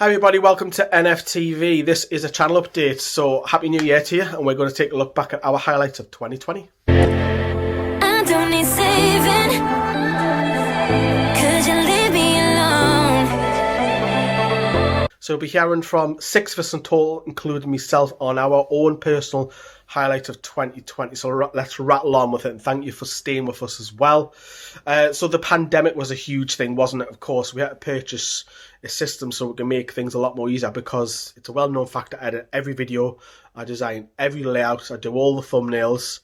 Hi everybody, welcome to NFTV. This is a channel update, so Happy New Year to you, and we're going to take a look back at our highlights of 2020. I don't need saving, 'cause you leave me alone. So we'll be hearing from 6 of us in total, including myself, on our own personal highlight of 2020. So let's rattle on with it, and thank you for staying with us as well. So the pandemic was a huge thing, wasn't it? Of course, we had to purchase a system so we can make things a lot more easier, because it's a well-known fact I edit every video, I design every layout, I do all the thumbnails.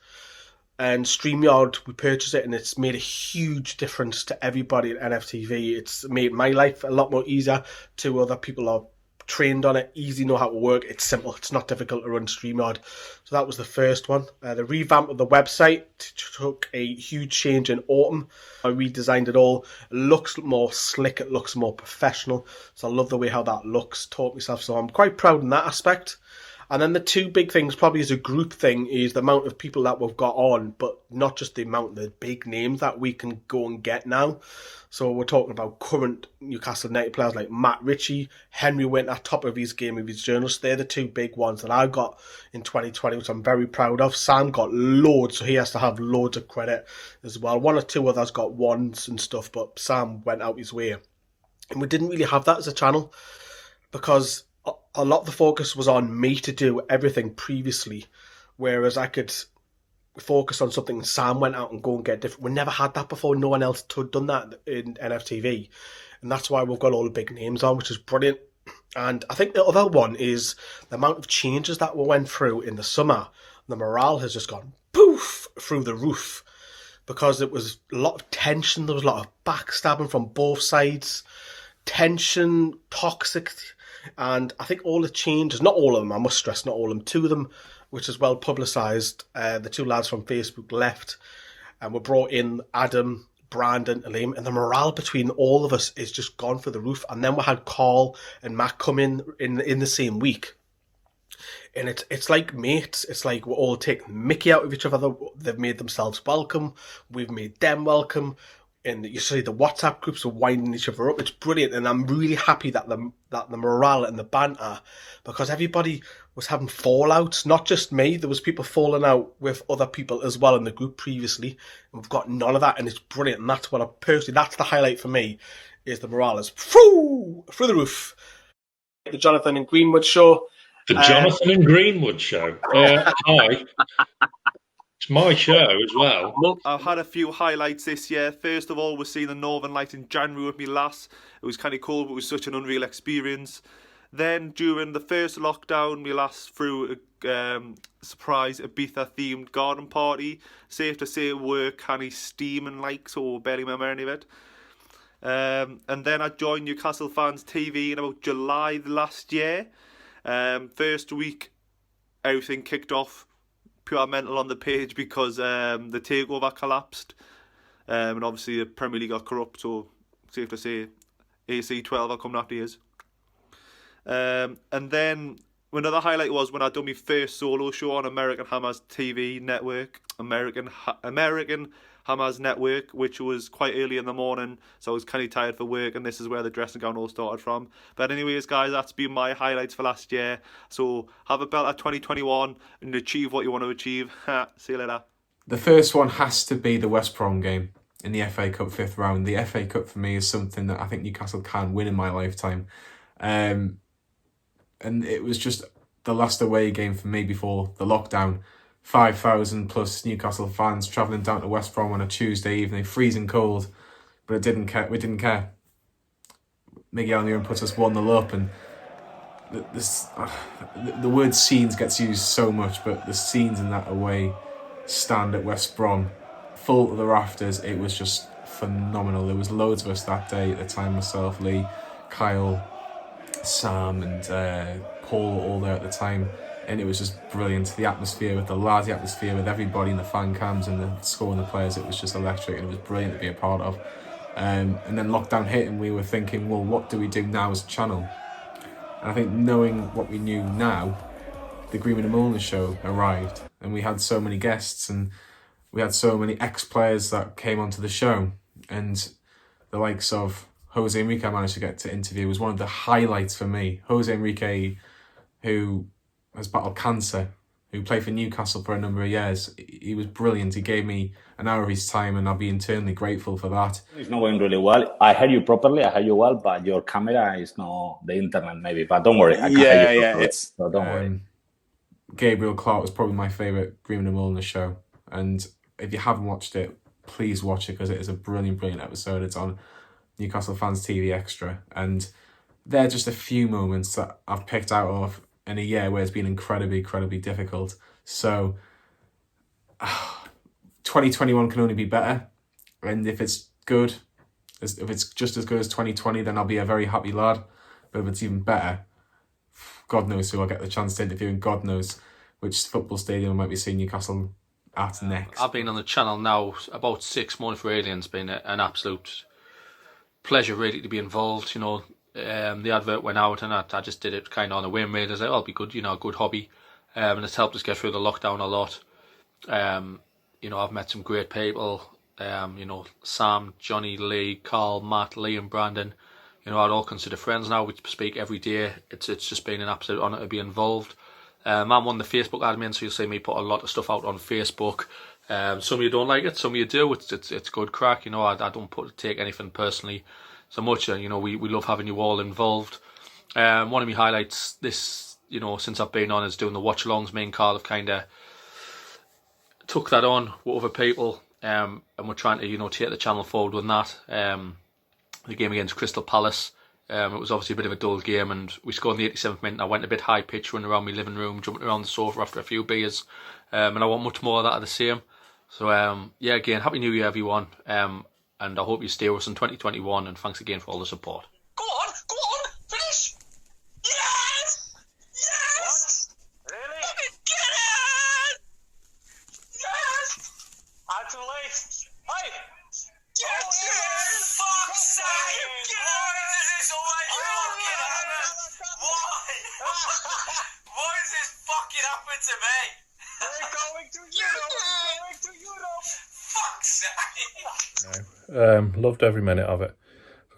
And StreamYard, we purchased it, and it's made a huge difference to everybody at NFTV. It's made my life a lot more easier. 2 other people are trained on it, easy, know how to work. It's simple, it's not difficult to run StreamYard. So that was the first one. The revamp of the website took a huge change in autumn. I redesigned it all. It looks more slick, it looks more professional. So I love the way how that looks, taught myself. So I'm quite proud in that aspect. And then the 2 big things, probably as a group thing, is the amount of people that we've got on, but not just the amount, the big names that we can go and get now. So we're talking about current Newcastle United players like Matt Ritchie, Henry Winter, top of his game of his journalists. They're the 2 big ones that I got in 2020, which I'm very proud of. Sam got loads, so he has to have loads of credit as well. 1 or 2 others got ones and stuff, but Sam went out his way. And we didn't really have that as a channel, because a lot of the focus was on me to do everything previously, whereas I could focus on something and Sam went out and go and get different. We never had that before. No one else had done that in NFTV. And that's why we've got all the big names on, which is brilliant. And I think the other one is the amount of changes that we went through in the summer. The morale has just gone poof through the roof, because it was a lot of tension. There was a lot of backstabbing from both sides. Tension, toxic. And I think all the changes, not all of them, I must stress, not all of them, 2 of them, which is well publicised, the 2 lads from Facebook left, and were brought in, Adam, Brandon, and Liam, and the morale between all of us is just gone for the roof. And then we had Carl and Matt come in the same week. And it's like mates. It's like we're all taking mickey out of each other. They've made themselves welcome. We've made them welcome. And you see the WhatsApp groups are winding each other up. It's brilliant, and I'm really happy that the morale and the banter, because everybody was having fallouts. Not just me. There was people falling out with other people as well in the group previously. And we've got none of that, and it's brilliant. And that's what that's the highlight for me, is the morale is through the roof. The Jonathan and Greenwood show. The Jonathan and Greenwood show. Hi. It's my show as well. I've had a few highlights this year. First of all, we're seeing the Northern Light in January with me lass. It was kind of cool, but it was such an unreal experience. Then during the first lockdown, my lass threw a surprise Ibiza-themed garden party. Safe to say, we're kind of steaming like, so we barely remember any of it. And then I joined Newcastle Fans TV in about July last year. First week, everything kicked off pure mental on the page, because the takeover collapsed, and obviously the Premier League got corrupt, so safe to say AC12 are coming after years. And then another highlight was when I done my first solo show on American Hammers TV network, American Hammers Network, which was quite early in the morning, so I was kind of tired for work, and this is where the dressing gown all started from. But anyways, guys, that's been my highlights for last year. So have a belt at 2021 and achieve what you want to achieve. See you later. The first one has to be the West Brom game in the FA Cup 5th round. The FA Cup for me is something that I think Newcastle can win in my lifetime. And it was just the last away game for me before the lockdown. 5,000 plus Newcastle fans travelling down to West Brom on a Tuesday evening, freezing cold, but we didn't care. Miguel Nguyen puts us 1-0 up, and the word scenes gets used so much, but the scenes in that away stand at West Brom, full to the rafters, it was just phenomenal. There was loads of us that day at the time, myself, Lee, Kyle, Sam and Paul all there at the time. And it was just brilliant. The atmosphere with the lads, the atmosphere with everybody in the fan cams and the score and the players, it was just electric, and it was brilliant to be a part of. And then lockdown hit, and we were thinking, well, what do we do now as a channel? And I think knowing what we knew now, the Greenwood and Mullins show arrived, and we had so many guests, and we had so many ex-players that came onto the show, and the likes of Jose Enrique I managed to get to interview was one of the highlights for me. Jose Enrique, who has battled cancer, who played for Newcastle for a number of years. He was brilliant. He gave me an hour of his time, and I'll be eternally grateful for that. It's not going really well. I heard you properly. I heard you well, but your camera is not the internet, maybe. But don't worry. I can hear you properly, so don't worry. Gabriel Clark was probably my favourite Greenwood and Mulliner show. And if you haven't watched it, please watch it, because it is a brilliant, brilliant episode. It's on Newcastle Fans TV Extra. And they're just a few moments that I've picked out of in a year where it's been incredibly, incredibly difficult. So 2021 can only be better. And if it's good, if it's just as good as 2020, then I'll be a very happy lad. But if it's even better, God knows who I'll get the chance to interview, and God knows which football stadium I might be seeing Newcastle at next. I've been on the channel now about 6 months really, and it's been an absolute pleasure really to be involved. You know, the advert went out and I just did it kind of on a whim really. I was like, oh, it'll be good, you know, a good hobby. And it's helped us get through the lockdown a lot. You know, I've met some great people. You know, Sam, Johnny, Lee, Carl, Matt, Liam, Brandon. You know, I'd all consider friends now. We speak every day. It's just been an absolute honour to be involved. I'm one of the Facebook admins, so you'll see me put a lot of stuff out on Facebook. Some of you don't like it, some of you do. It's good crack. You know, I don't take anything personally so much. You know, we love having you all involved. One of my highlights this, you know, since I've been on is doing the watch-alongs. Me and Carl have kind of took that on with other people, and we're trying to, you know, take the channel forward with that. The game against Crystal Palace, it was obviously a bit of a dull game, and we scored in the 87th minute. I went a bit high pitch, running around my living room, jumping around the sofa after a few beers, and I want much more of that of the same. So yeah, again, Happy New Year everyone, and I hope you stay with us in 2021, and thanks again for all the support. Go on, finish! Yes! Yes! What? Really? Let me get it! Yes! I'm too late. Hey! Yes! Yes! Fuck's sake! This is already fucking happened! Why is this fucking happened to me? We're going to Europe! We're going to Europe! Fuck's sake! Loved every minute of it.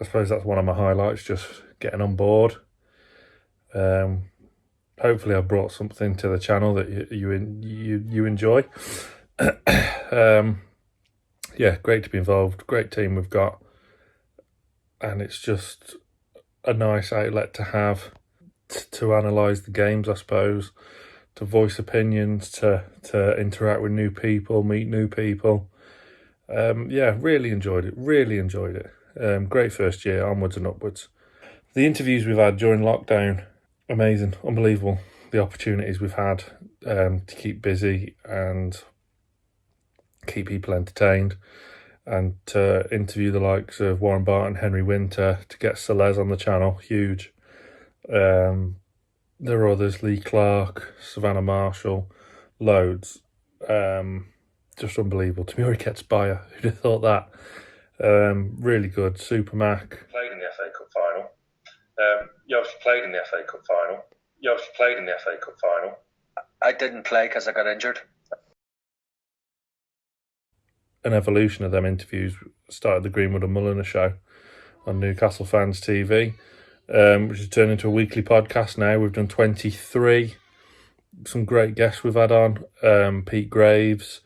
I suppose that's one of my highlights, just getting on board. Hopefully I've brought something to the channel that you enjoy. Yeah, great to be involved. Great team we've got. And it's just a nice outlet to have to analyse the games, I suppose, to voice opinions, to interact with new people, meet new people. Yeah, really enjoyed it. Great first year, onwards and upwards. The interviews we've had during lockdown, amazing, unbelievable. The opportunities we've had to keep busy and keep people entertained, and to interview the likes of Warren Barton, Henry Winter, to get Celez on the channel, huge. There are others, Lee Clark, Savannah Marshall, loads. Just unbelievable. Tamuri Ketsbaya, who'd have thought that? Really good. Supermac. Played in the FA Cup final. Yoshi played in the FA Cup final. I didn't play because I got injured. An evolution of them interviews started the Greenwood and Mulliner show on Newcastle Fans TV, which has turned into a weekly podcast now. We've done 23. Some great guests we've had on. Pete Graves,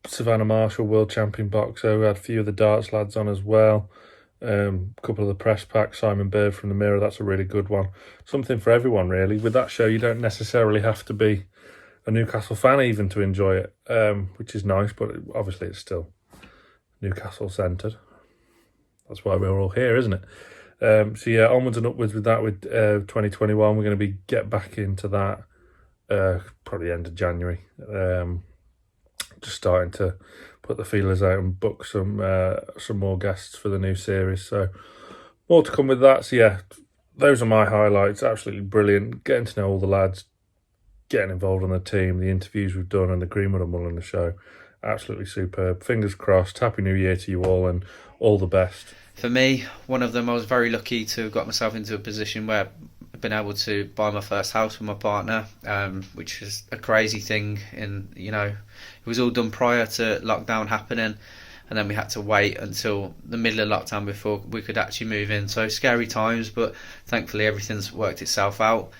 Savannah Marshall, world champion boxer. We had a few of the darts lads on as well. A couple of the press packs, Simon Bird from The Mirror, that's a really good one. Something for everyone, really. With that show, you don't necessarily have to be a Newcastle fan even to enjoy it, which is nice, but obviously it's still Newcastle centred. That's why we're all here, isn't it? So yeah, onwards and upwards with that. With 2021, we're going to get back into that probably end of January. Just starting to put the feelers out and book some more guests for the new series. So more to come with that. So yeah, those are my highlights. Absolutely brilliant. Getting to know all the lads, getting involved on the team, the interviews we've done, and the Greenwood and Mulliner show. Absolutely superb. Fingers crossed. Happy New Year to you all, and all the best. For me, one of them, I was very lucky to have got myself into a position where I've been able to buy my first house with my partner, which is a crazy thing. And, you know, it was all done prior to lockdown happening. and then we had to wait until the middle of lockdown before we could actually move in. So scary times, but thankfully everything's worked itself out.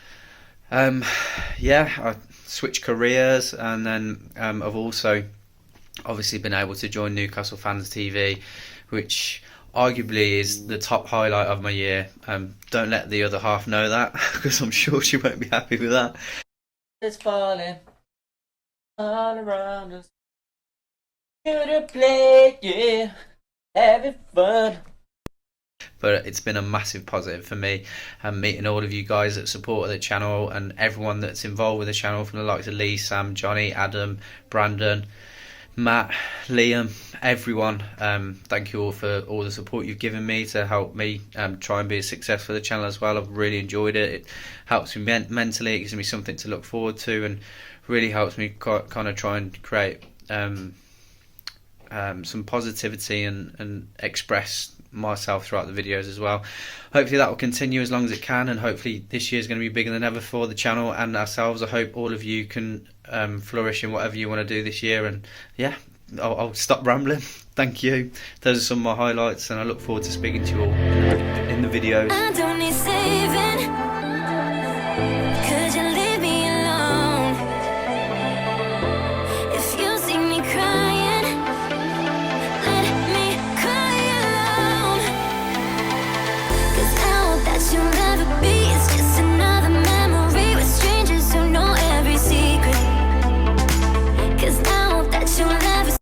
I switched careers, and then I've also obviously been able to join Newcastle Fans TV, which arguably is the top highlight of my year. Don't let the other half know that, because I'm sure she won't be happy with that. It's falling all around us. To play, yeah, having fun. But it's been a massive positive for me, and meeting all of you guys that support the channel and everyone that's involved with the channel, from the likes of Lee, Sam, Johnny, Adam, Brandon, Matt, Liam, everyone. Thank you all for all the support you've given me to help me try and be a success for the channel as well. I've really enjoyed it. It helps me mentally, it gives me something to look forward to, and really helps me kind of try and create some positivity and express myself throughout the videos as well. Hopefully that will continue as long as it can, and hopefully this year is going to be bigger than ever for the channel and ourselves. I hope all of you can flourish in whatever you want to do this year, and yeah, I'll stop rambling. Thank you. Those are some of my highlights, and I look forward to speaking to you all in the videos. I don't need saving.